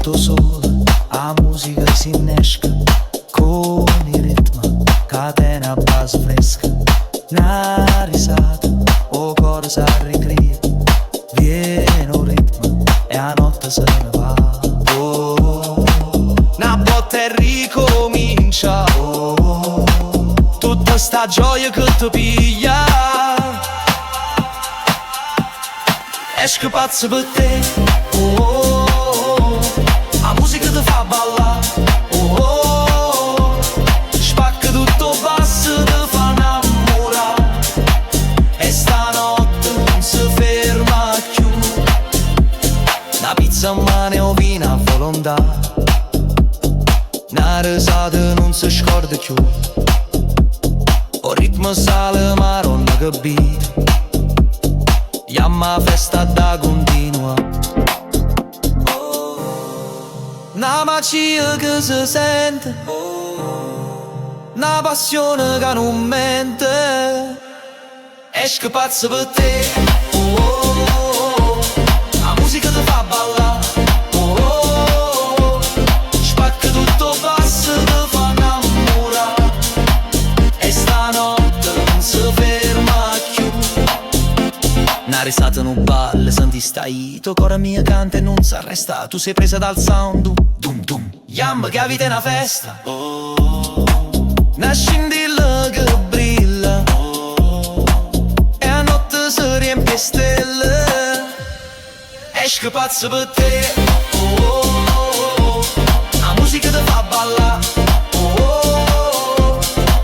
tutto solo, la musica si innesca con il ritmo, catena base fresca, una risata, o cuore si arricria, viene un ritmo e la notte se ne va. Oh, una botta e ricomincia, oh, tutta sta gioia che ti piglia. Esco pazzo per te, oh, oh, oh. La musica ti fa ballare, oh, oh, oh. Spacca tutto basso, ti fa innamorare. E stanotte non si ferma più. Una pizza in mano e un vino a volontà. Una risata non si scorda più. O ritmo sale ma non capire. Chiama festa da continua. Una magia che si sente, una passione che non mente. Esco pazzo per te, oh, oh, oh. La musica ti fa ballare, oh, oh, oh. Spacca tutto basso, ti fa innamorare. E stanotte non si ferma più. Una risata non balle, senti stai, tuo cuore mio canta e non si arresta. Tu sei presa dal sound, dum dum, yam che avete una festa. Oh, una scintilla che brilla, oh, e la notte si riempie stelle. Esco pazzo per te, oh, oh, oh. La musica ti fa ballare, oh, oh, oh.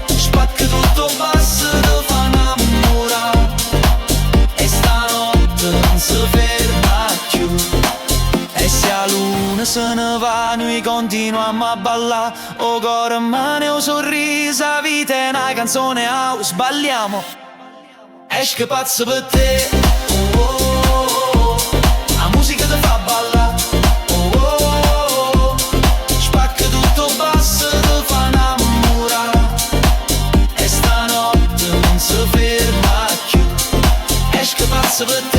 Spacca tutto basso, ti fa innamorare. Non si ferma più. E se la luna se ne va, noi continuiamo a ballare. O cuore rimane un sorriso, la vita è una canzone, sbagliamo. Esco pazzo per te, oh, oh, oh. La musica ti fa ballare, oh, oh, oh. Spacca tutto basso, ti fa innamorare. E stanotte non si ferma più. Esco pazzo per te.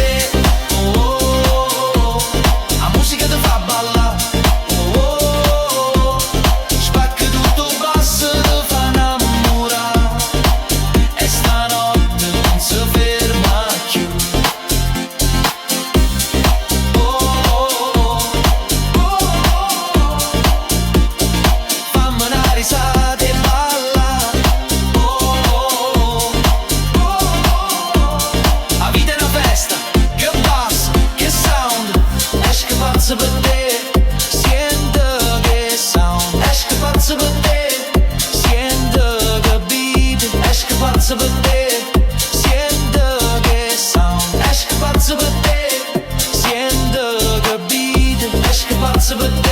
Per te, siento che sound. Esco pazzo per te, siento che beat. Esco pazzo per te, siento che sound. Esco pazzo per te, siento che beat. Esco pazzo per te.